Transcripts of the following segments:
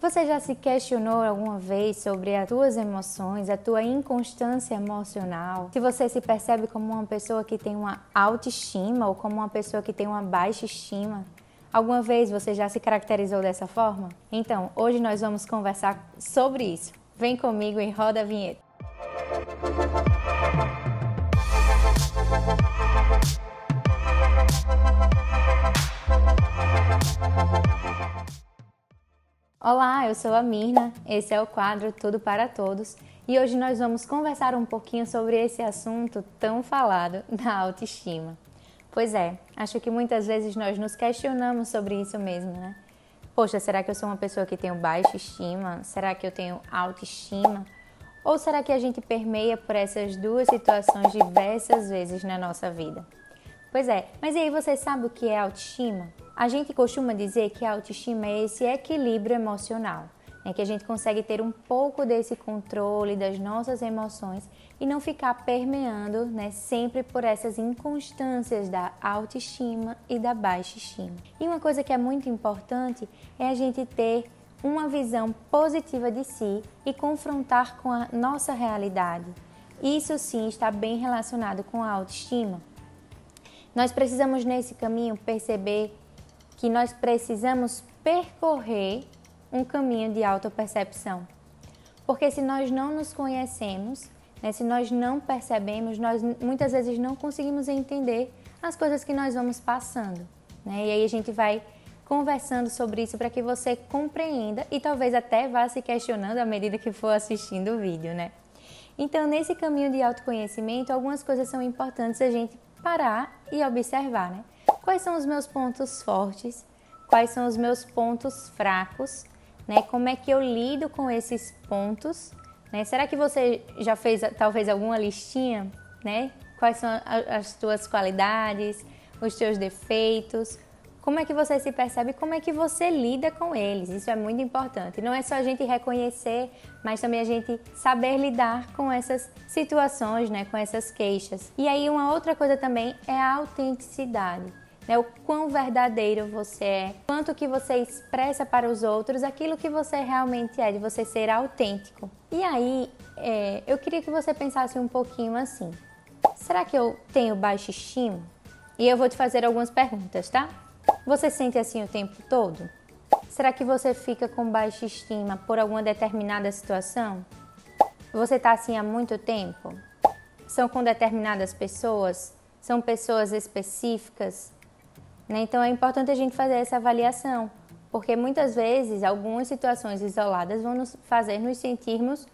Você já se questionou alguma vez sobre as tuas emoções, a tua inconstância emocional? Se você se percebe como uma pessoa que tem uma autoestima ou como uma pessoa que tem uma baixa estima? Alguma vez você já se caracterizou dessa forma? Então, hoje nós vamos conversar sobre isso. Vem comigo e roda a vinheta. Olá, eu sou a Mirna, esse é o quadro Tudo para Todos e hoje nós vamos conversar um pouquinho sobre esse assunto tão falado da autoestima. Pois é, acho que muitas vezes nós nos questionamos sobre isso mesmo, né? Poxa, será que eu sou uma pessoa que tenho baixa estima? Será que eu tenho autoestima? Ou será que a gente permeia por essas duas situações diversas vezes na nossa vida? Pois é, mas e aí você sabe o que é autoestima? A gente costuma dizer que a autoestima é esse equilíbrio emocional, né? Que a gente consegue ter um pouco desse controle das nossas emoções e não ficar permeando, né, sempre por essas inconstâncias da autoestima e da baixa estima. E uma coisa que é muito importante é a gente ter uma visão positiva de si e confrontar com a nossa realidade. Isso sim está bem relacionado com a autoestima. Nós precisamos nesse caminho perceber que nós precisamos percorrer um caminho de autopercepção. Porque se nós não nos conhecemos, né, se nós não percebemos, nós muitas vezes não conseguimos entender as coisas que nós vamos passando, né? E aí a gente vai conversando sobre isso para que você compreenda e talvez até vá se questionando à medida que for assistindo o vídeo, né? Então, nesse caminho de autoconhecimento, algumas coisas são importantes a gente parar e observar, né? Quais são os meus pontos fortes? Quais são os meus pontos fracos? Né? Como é que eu lido com esses pontos? Né? Será que você já fez talvez alguma listinha? Né? Quais são as tuas qualidades, os teus defeitos? Como é que você se percebe? Como é que você lida com eles? Isso é muito importante. Não é só a gente reconhecer, mas também a gente saber lidar com essas situações, né? Com essas queixas. E aí uma outra coisa também é a autenticidade. Né? O quão verdadeiro você é, quanto que você expressa para os outros aquilo que você realmente é, de você ser autêntico. E aí, eu queria que você pensasse um pouquinho assim, será que eu tenho baixa estima? E eu vou te fazer algumas perguntas, tá? Você sente assim o tempo todo? Será que você fica com baixa estima por alguma determinada situação? Você está assim há muito tempo? São com determinadas pessoas? São pessoas específicas? Né? Então é importante a gente fazer essa avaliação, porque muitas vezes algumas situações isoladas vão nos fazer nos sentirmos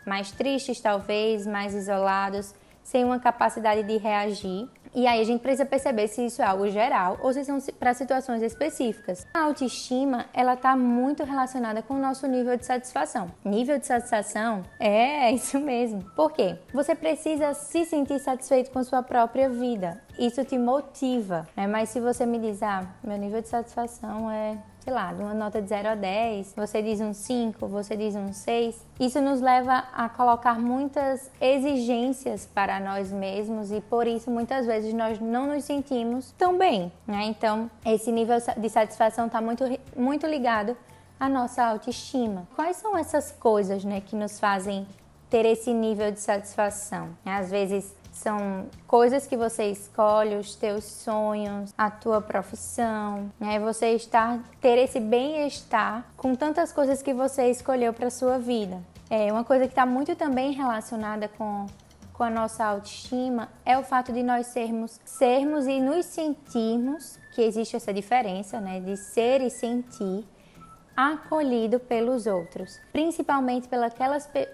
mais tristes, talvez, mais isolados, sem uma capacidade de reagir. E aí a gente precisa perceber se isso é algo geral ou se são para situações específicas. A autoestima, ela está muito relacionada com o nosso nível de satisfação. Nível de satisfação é isso mesmo. Por quê? Você precisa se sentir satisfeito com sua própria vida. Isso te motiva, né? Mas se você me diz, meu nível de satisfação é, sei lá, de uma nota de 0 a 10, você diz um 5, você diz um 6, isso nos leva a colocar muitas exigências para nós mesmos e por isso muitas vezes nós não nos sentimos tão bem, né? Então, esse nível de satisfação está muito ligado à nossa autoestima. Quais são essas coisas, né, que nos fazem ter esse nível de satisfação? Às vezes são coisas que você escolhe, os teus sonhos, a tua profissão, né? Você ter esse bem-estar com tantas coisas que você escolheu para a sua vida. Uma coisa que está muito também relacionada com a nossa autoestima é o fato de nós sermos e nos sentirmos, que existe essa diferença, né? De ser e sentir acolhido pelos outros, principalmente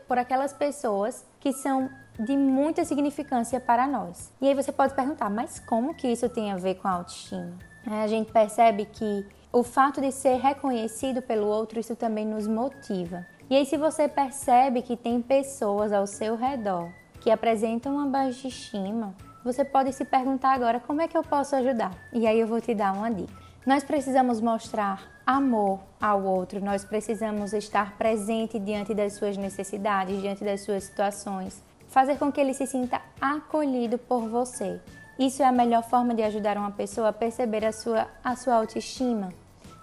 por aquelas pessoas que são de muita significância para nós. E aí você pode perguntar, mas como que isso tem a ver com a autoestima? A gente percebe que o fato de ser reconhecido pelo outro, isso também nos motiva. E aí se você percebe que tem pessoas ao seu redor que apresentam uma baixa estima, você pode se perguntar agora, como é que eu posso ajudar? E aí eu vou te dar uma dica. Nós precisamos mostrar amor ao outro, nós precisamos estar presente diante das suas necessidades, diante das suas situações. Fazer com que ele se sinta acolhido por você. Isso é a melhor forma de ajudar uma pessoa a perceber a sua autoestima.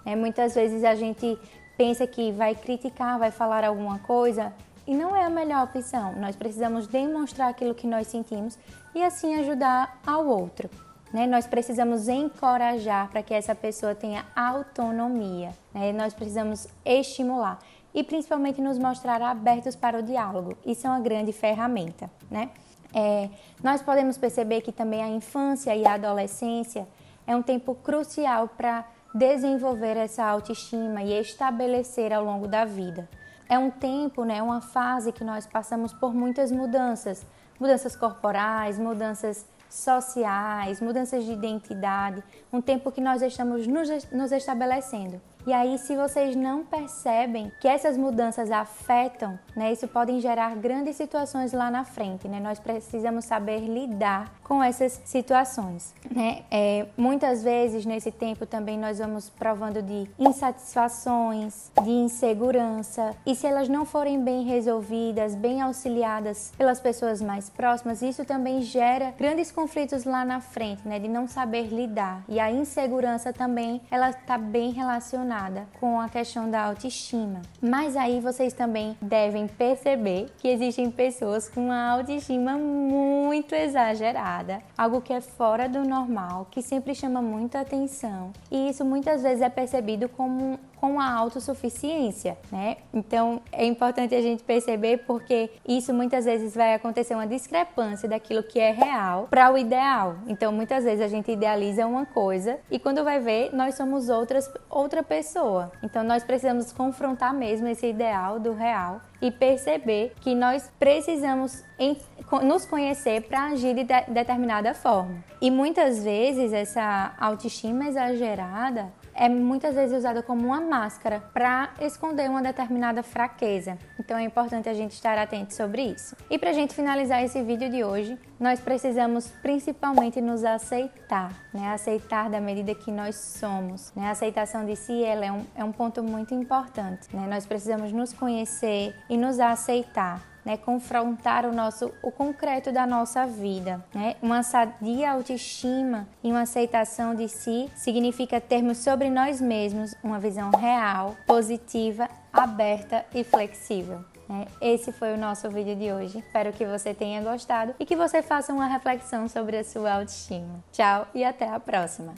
Muitas vezes a gente pensa que vai criticar, vai falar alguma coisa, e não é a melhor opção. Nós precisamos demonstrar aquilo que nós sentimos e assim ajudar ao outro, né? Nós precisamos encorajar para que essa pessoa tenha autonomia, né? Nós precisamos estimular e principalmente nos mostrar abertos para o diálogo. Isso é uma grande ferramenta, né? Nós podemos perceber que também a infância e a adolescência é um tempo crucial para desenvolver essa autoestima e estabelecer ao longo da vida. É um tempo, né, uma fase que nós passamos por muitas mudanças, mudanças corporais, mudanças sociais, mudanças de identidade, um tempo que nós estamos nos estabelecendo. E aí, se vocês não percebem que essas mudanças afetam, né, isso pode gerar grandes situações lá na frente, né? Nós precisamos saber lidar com essas situações, né? Muitas vezes, nesse tempo, também nós vamos provando de insatisfações, de insegurança, e se elas não forem bem resolvidas, bem auxiliadas pelas pessoas mais próximas, isso também gera grandes conflitos lá na frente, né? De não saber lidar. E a insegurança também, ela está bem relacionada com a questão da autoestima. Mas aí vocês também devem perceber que existem pessoas com uma autoestima muito exagerada, algo que é fora do normal, que sempre chama muita atenção. E isso muitas vezes é percebido como com a autossuficiência, né? Então é importante a gente perceber, porque isso muitas vezes vai acontecer uma discrepância daquilo que é real para o ideal. Então muitas vezes a gente idealiza uma coisa e quando vai ver, nós somos outra pessoa. Então nós precisamos confrontar mesmo esse ideal do real e perceber que nós precisamos nos conhecer para agir de determinada forma. E muitas vezes essa autoestima exagerada é muitas vezes usada como uma máscara para esconder uma determinada fraqueza. Então é importante a gente estar atento sobre isso. E para a gente finalizar esse vídeo de hoje, nós precisamos principalmente nos aceitar, né? Aceitar da medida que nós somos, né? A aceitação de si, ela é um ponto muito importante, né? Nós precisamos nos conhecer e nos aceitar, né, confrontar o concreto da nossa vida, né? Uma sadia autoestima e uma aceitação de si significa termos sobre nós mesmos uma visão real, positiva, aberta e flexível. Esse foi o nosso vídeo de hoje. Espero que você tenha gostado e que você faça uma reflexão sobre a sua autoestima. Tchau e até a próxima!